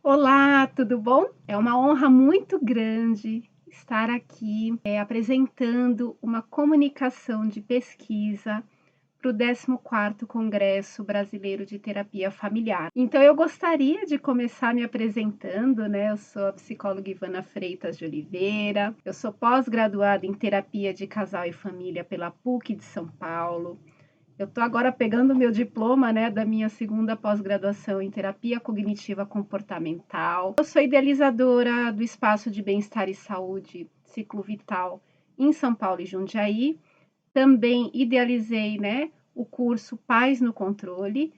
Olá, tudo bom? É uma honra muito grande estar aqui, apresentando uma comunicação de pesquisa para o 14º Congresso Brasileiro de Terapia Familiar. Então, eu gostaria de começar me apresentando, né? Eu sou a psicóloga Ivana Freitas de Oliveira, eu sou pós-graduada em Terapia de Casal e Família pela PUC de São Paulo. Eu estou agora pegando o meu diploma, né, da minha segunda pós-graduação em terapia cognitiva comportamental. Eu sou idealizadora do Espaço de Bem-Estar e Saúde Ciclo Vital em São Paulo e Jundiaí. Também idealizei, né, o curso Paz no Controle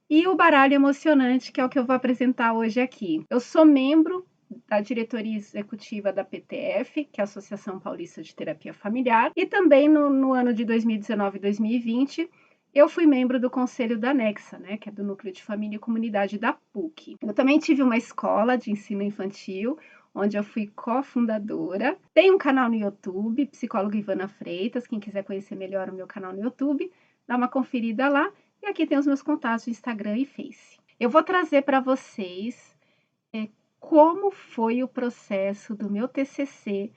e o Baralho Emocionante, que é o que eu vou apresentar hoje aqui. Eu sou membro da diretoria executiva da PTF, que é a Associação Paulista de Terapia Familiar, e também no ano de 2019 e 2020, eu fui membro do conselho da Nexa, né, que é do Núcleo de Família e Comunidade da PUC. Eu também tive uma escola de ensino infantil, onde eu fui cofundadora. Tem um canal no YouTube, Psicóloga Ivana Freitas, quem quiser conhecer melhor o meu canal no YouTube, dá uma conferida lá. E aqui tem os meus contatos no Instagram e Face. Eu vou trazer para vocês como foi o processo do meu TCC,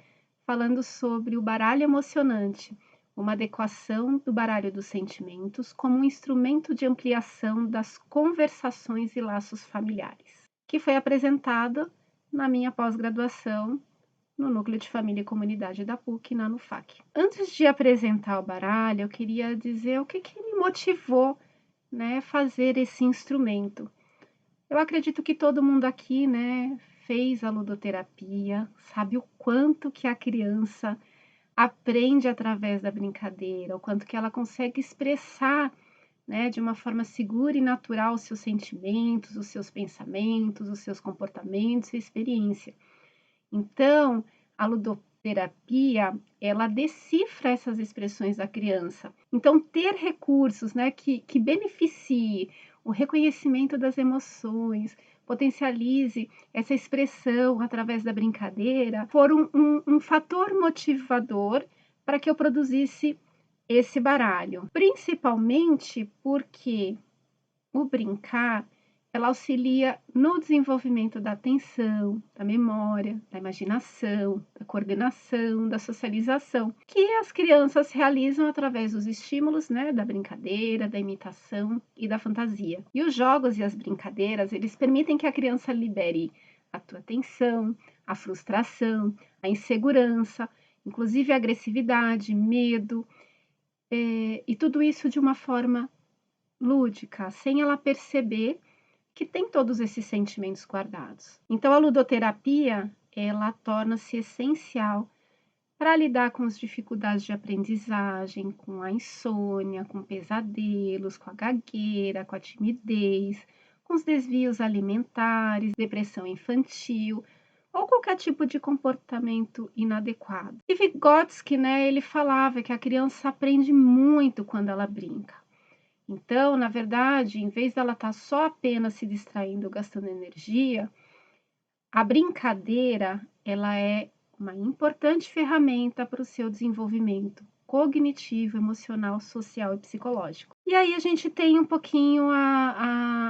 falando sobre o baralho emocionante, uma adequação do baralho dos sentimentos como um instrumento de ampliação das conversações e laços familiares, que foi apresentado na minha pós-graduação no Núcleo de Família e Comunidade da PUC, na NUFAC. Antes de apresentar o baralho, eu queria dizer o que me motivou, né, fazer esse instrumento. Eu acredito que todo mundo aqui, né, fez a ludoterapia, sabe o quanto que a criança aprende através da brincadeira, o quanto que ela consegue expressar, né, de uma forma segura e natural os seus sentimentos, os seus pensamentos, os seus comportamentos e experiência. Então, a ludoterapia, ela decifra essas expressões da criança. Então, ter recursos, né, que beneficie o reconhecimento das emoções, potencialize essa expressão através da brincadeira, foram um fator motivador para que eu produzisse esse baralho. Principalmente porque o brincar, ela auxilia no desenvolvimento da atenção, da memória, da imaginação, da coordenação, da socialização, que as crianças realizam através dos estímulos, né, da brincadeira, da imitação e da fantasia. E os jogos e as brincadeiras, eles permitem que a criança libere a tua tensão, a frustração, a insegurança, inclusive a agressividade, medo, e tudo isso de uma forma lúdica, sem ela perceber que tem todos esses sentimentos guardados. Então, a ludoterapia, ela torna-se essencial para lidar com as dificuldades de aprendizagem, com a insônia, com pesadelos, com a gagueira, com a timidez, com os desvios alimentares, depressão infantil ou qualquer tipo de comportamento inadequado. E Vygotsky, né, ele falava que a criança aprende muito quando ela brinca. Então, na verdade, em vez dela estar só apenas se distraindo, gastando energia, a brincadeira, ela é uma importante ferramenta para o seu desenvolvimento cognitivo, emocional, social e psicológico. E aí a gente tem um pouquinho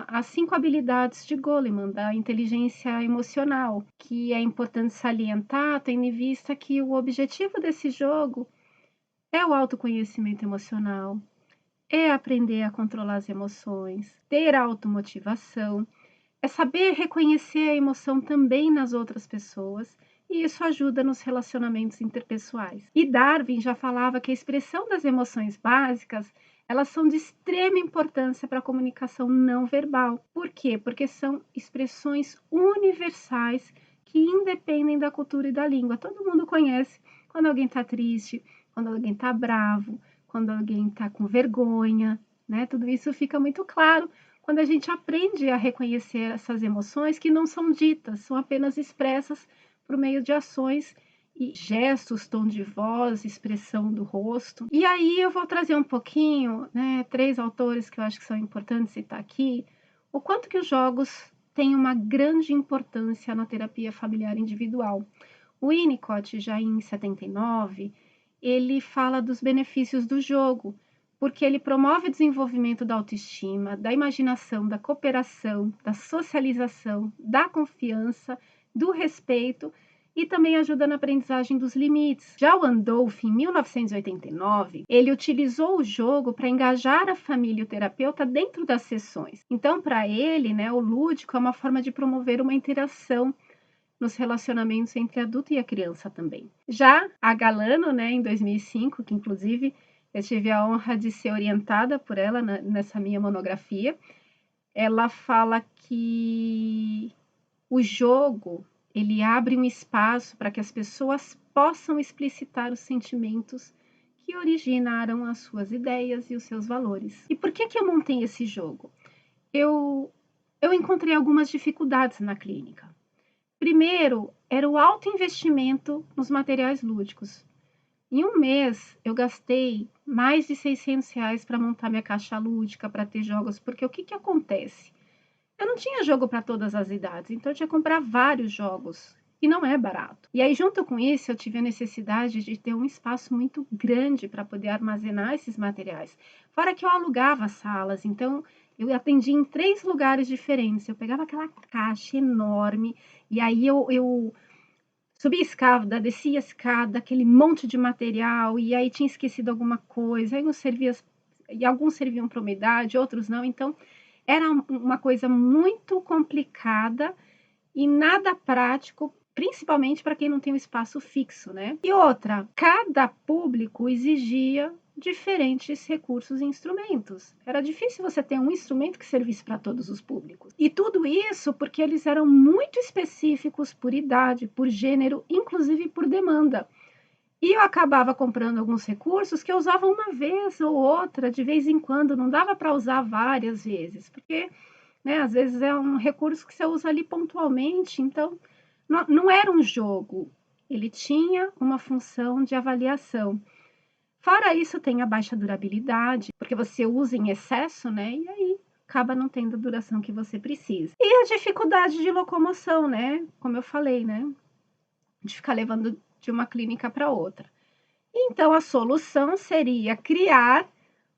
as 5 habilidades de Goleman, da inteligência emocional, que é importante salientar, tendo em vista que o objetivo desse jogo é o autoconhecimento emocional, é aprender a controlar as emoções, ter automotivação, é saber reconhecer a emoção também nas outras pessoas, e isso ajuda nos relacionamentos interpessoais. E Darwin já falava que a expressão das emoções básicas, elas são de extrema importância para a comunicação não verbal. Por quê? Porque são expressões universais que independem da cultura e da língua. Todo mundo conhece quando alguém está triste, quando alguém está bravo, quando alguém está com vergonha, né? Tudo isso fica muito claro quando a gente aprende a reconhecer essas emoções que não são ditas, são apenas expressas por meio de ações e gestos, tom de voz, expressão do rosto. E aí eu vou trazer um pouquinho, né, 3 autores que eu acho que são importantes citar aqui, o quanto que os jogos têm uma grande importância na terapia familiar individual. O Winnicott, já em 79, ele fala dos benefícios do jogo porque ele promove o desenvolvimento da autoestima, da imaginação, da cooperação, da socialização, da confiança, do respeito e também ajuda na aprendizagem dos limites. Já o Andolph, em 1989, ele utilizou o jogo para engajar a família e o terapeuta dentro das sessões. Então, para ele, né, o lúdico é uma forma de promover uma interação nos relacionamentos entre adulto e a criança também. Já a Galano, né, em 2005, que inclusive eu tive a honra de ser orientada por ela nessa minha monografia, ela fala que o jogo ele abre um espaço para que as pessoas possam explicitar os sentimentos que originaram as suas ideias e os seus valores. E por que eu montei esse jogo? Eu encontrei algumas dificuldades na clínica. Primeiro, era o alto investimento nos materiais lúdicos. Em um mês, eu gastei mais de R$ 600 para montar minha caixa lúdica, para ter jogos, porque o que acontece? Eu não tinha jogo para todas as idades, então eu tinha que comprar vários jogos, e não é barato. E aí, junto com isso, eu tive a necessidade de ter um espaço muito grande para poder armazenar esses materiais. Fora que eu alugava salas, então eu atendia em 3 lugares diferentes. Eu pegava aquela caixa enorme, e aí eu subia a escada, descia a escada, aquele monte de material, e aí tinha esquecido alguma coisa, aí não servia, e alguns serviam para umidade, outros não, então era uma coisa muito complicada e nada prático, principalmente para quem não tem um espaço fixo, né? E outra, cada público exigia diferentes recursos e instrumentos. Era difícil você ter um instrumento que servisse para todos os públicos. E tudo isso porque eles eram muito específicos por idade, por gênero, inclusive por demanda. E eu acabava comprando alguns recursos que eu usava uma vez ou outra, de vez em quando, não dava para usar várias vezes, porque, né, às vezes é um recurso que você usa ali pontualmente, então não era um jogo, ele tinha uma função de avaliação. Fora isso, tem a baixa durabilidade, porque você usa em excesso, né, e aí acaba não tendo a duração que você precisa. E a dificuldade de locomoção, né, como eu falei, né, de ficar levando de uma clínica para outra. Então, a solução seria criar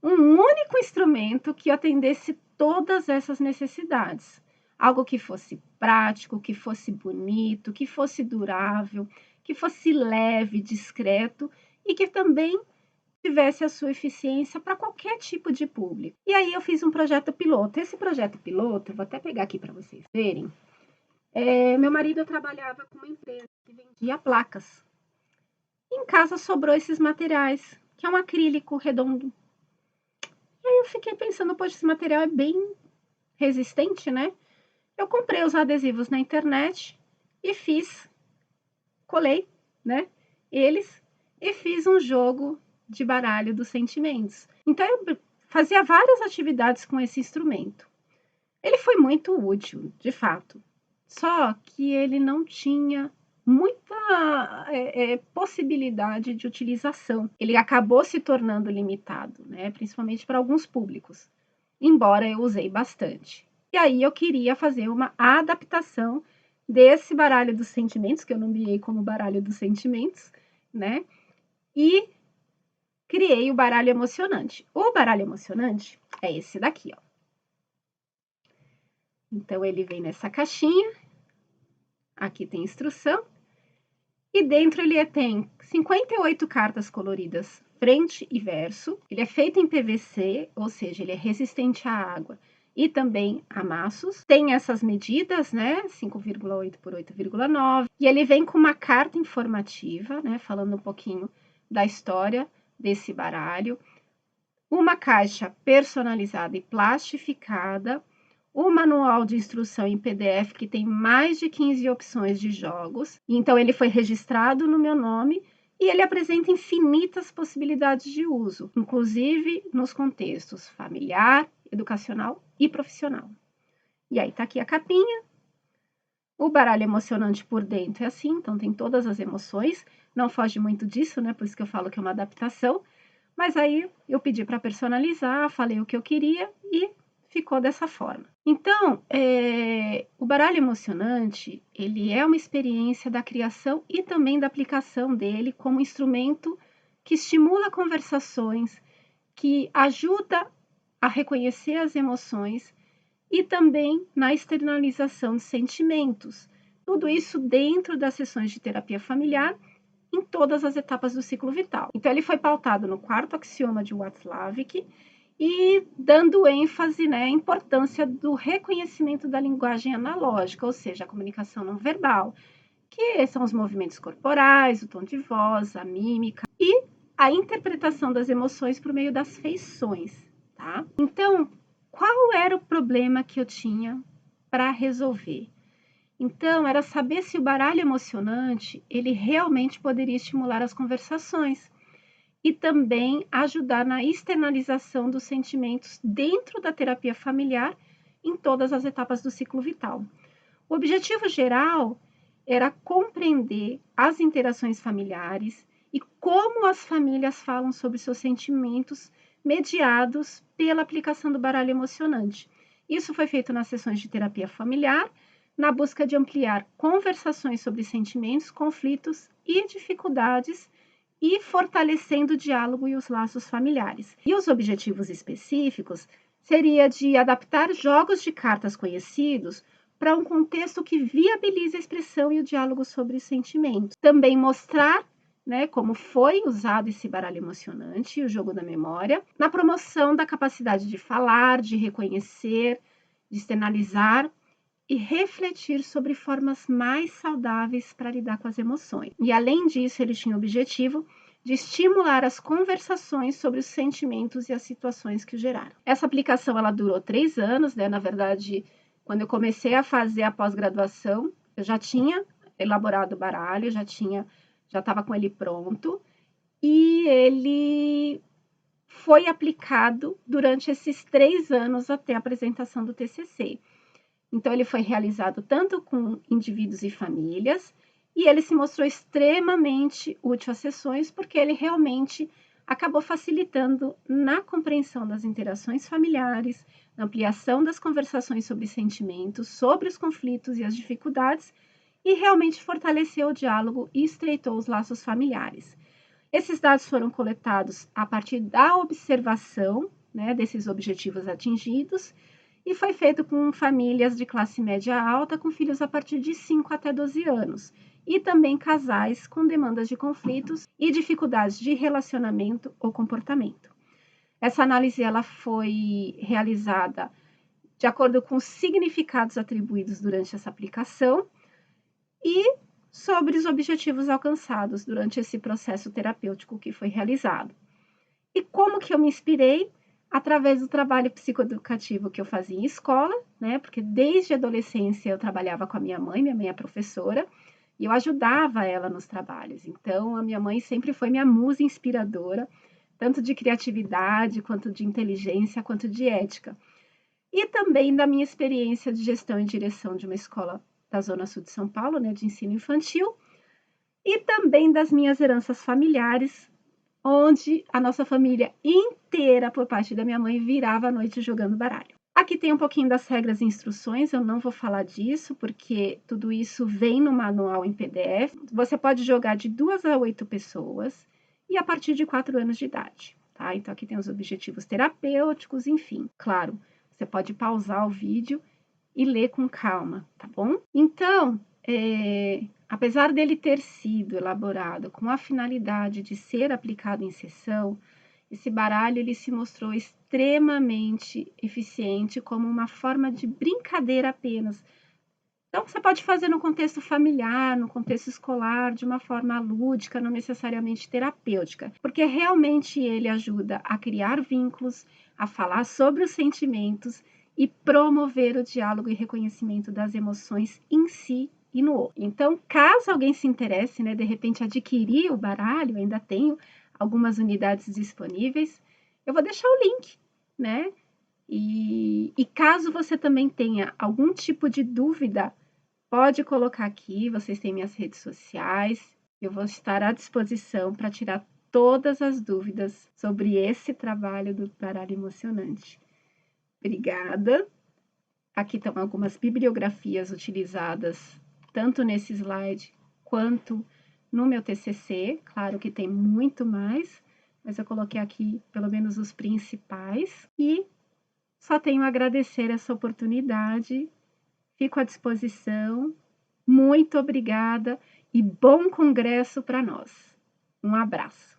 um único instrumento que atendesse todas essas necessidades. Algo que fosse prático, que fosse bonito, que fosse durável, que fosse leve, discreto e que também tivesse a sua eficiência para qualquer tipo de público. E aí eu fiz um projeto piloto. Esse projeto piloto, eu vou até pegar aqui para vocês verem. Meu marido trabalhava com uma empresa que vendia placas. Em casa sobrou esses materiais, que é um acrílico redondo. E aí eu fiquei pensando, poxa, esse material é bem resistente, né? Eu comprei os adesivos na internet e colei, né? Eles e fiz um jogo de baralho dos sentimentos. Então eu fazia várias atividades com esse instrumento. Ele foi muito útil, de fato. Só que ele não tinha muita possibilidade de utilização. Ele acabou se tornando limitado, né? Principalmente para alguns públicos, embora eu usei bastante. E aí eu queria fazer uma adaptação desse baralho dos sentimentos, que eu nomeei como baralho dos sentimentos, né? E criei o baralho emocionante. O baralho emocionante é esse daqui, ó. Então, ele vem nessa caixinha. Aqui tem instrução. E dentro ele tem 58 cartas coloridas, frente e verso. Ele é feito em PVC, ou seja, ele é resistente à água e também a maços. Tem essas medidas, né? 5,8 por 8,9. E ele vem com uma carta informativa, né? Falando um pouquinho da história desse baralho. Uma caixa personalizada e plastificada. O manual de instrução em PDF, que tem mais de 15 opções de jogos. Então, ele foi registrado no meu nome e ele apresenta infinitas possibilidades de uso, inclusive nos contextos familiar, educacional e profissional. E aí, tá aqui a capinha. O baralho emocionante por dentro é assim, então tem todas as emoções. Não foge muito disso, né? Por isso que eu falo que é uma adaptação. Mas aí, eu pedi para personalizar, falei o que eu queria e ficou dessa forma. Então, o baralho emocionante, ele é uma experiência da criação e também da aplicação dele como instrumento que estimula conversações, que ajuda a reconhecer as emoções e também na externalização de sentimentos. Tudo isso dentro das sessões de terapia familiar, em todas as etapas do ciclo vital. Então, ele foi pautado no quarto axioma de Watzlawick e dando ênfase, né, à importância do reconhecimento da linguagem analógica, ou seja, a comunicação não verbal, que são os movimentos corporais, o tom de voz, a mímica e a interpretação das emoções por meio das feições, tá? Então, qual era o problema que eu tinha para resolver? Então, era saber se o baralho emocionante, ele realmente poderia estimular as conversações e também ajudar na externalização dos sentimentos dentro da terapia familiar em todas as etapas do ciclo vital. O objetivo geral era compreender as interações familiares e como as famílias falam sobre seus sentimentos mediados pela aplicação do baralho emocionante. Isso foi feito nas sessões de terapia familiar, na busca de ampliar conversações sobre sentimentos, conflitos e dificuldades e fortalecendo o diálogo e os laços familiares. E os objetivos específicos seria de adaptar jogos de cartas conhecidos para um contexto que viabilize a expressão e o diálogo sobre sentimentos. Também mostrar, né, como foi usado esse baralho emocionante, o jogo da memória, na promoção da capacidade de falar, de reconhecer, de externalizar e refletir sobre formas mais saudáveis para lidar com as emoções. E além disso, ele tinha o objetivo de estimular as conversações sobre os sentimentos e as situações que o geraram. Essa aplicação ela durou 3 anos, né? Na verdade, quando eu comecei a fazer a pós-graduação, eu já tinha elaborado o baralho, já estava com ele pronto, e ele foi aplicado durante esses 3 anos até a apresentação do TCC. Então, ele foi realizado tanto com indivíduos e famílias, e ele se mostrou extremamente útil às sessões, porque ele realmente acabou facilitando na compreensão das interações familiares, na ampliação das conversações sobre sentimentos, sobre os conflitos e as dificuldades, e realmente fortaleceu o diálogo e estreitou os laços familiares. Esses dados foram coletados a partir da observação, né, desses objetivos atingidos, e foi feito com famílias de classe média alta com filhos a partir de 5 até 12 anos, e também casais com demandas de conflitos e dificuldades de relacionamento ou comportamento. Essa análise ela foi realizada de acordo com os significados atribuídos durante essa aplicação e sobre os objetivos alcançados durante esse processo terapêutico que foi realizado. E como que eu me inspirei? Através do trabalho psicoeducativo que eu fazia em escola, né? Porque desde a adolescência eu trabalhava com a minha mãe é professora, e eu ajudava ela nos trabalhos. Então, a minha mãe sempre foi minha musa inspiradora, tanto de criatividade, quanto de inteligência, quanto de ética. E também da minha experiência de gestão e direção de uma escola da Zona Sul de São Paulo, né? De ensino infantil, e também das minhas heranças familiares, onde a nossa família inteira, por parte da minha mãe, virava a noite jogando baralho. Aqui tem um pouquinho das regras e instruções, eu não vou falar disso, porque tudo isso vem no manual em PDF. Você pode jogar de 2 a 8 pessoas e a partir de 4 anos de idade, tá? Então, aqui tem os objetivos terapêuticos, enfim. Claro, você pode pausar o vídeo e ler com calma, tá bom? Então, apesar dele ter sido elaborado com a finalidade de ser aplicado em sessão, esse baralho ele se mostrou extremamente eficiente como uma forma de brincadeira apenas. Então, você pode fazer no contexto familiar, no contexto escolar, de uma forma lúdica, não necessariamente terapêutica, porque realmente ele ajuda a criar vínculos, a falar sobre os sentimentos e promover o diálogo e reconhecimento das emoções em si e no outro. Então, caso alguém se interesse, né, de repente adquirir o baralho, ainda tenho algumas unidades disponíveis, eu vou deixar o link, né? E caso você também tenha algum tipo de dúvida, pode colocar aqui, vocês têm minhas redes sociais, eu vou estar à disposição para tirar todas as dúvidas sobre esse trabalho do baralho emocionante. Obrigada. Aqui estão algumas bibliografias utilizadas tanto nesse slide quanto no meu TCC. Claro que tem muito mais, mas eu coloquei aqui pelo menos os principais e só tenho a agradecer essa oportunidade. Fico à disposição. Muito obrigada e bom congresso para nós. Um abraço.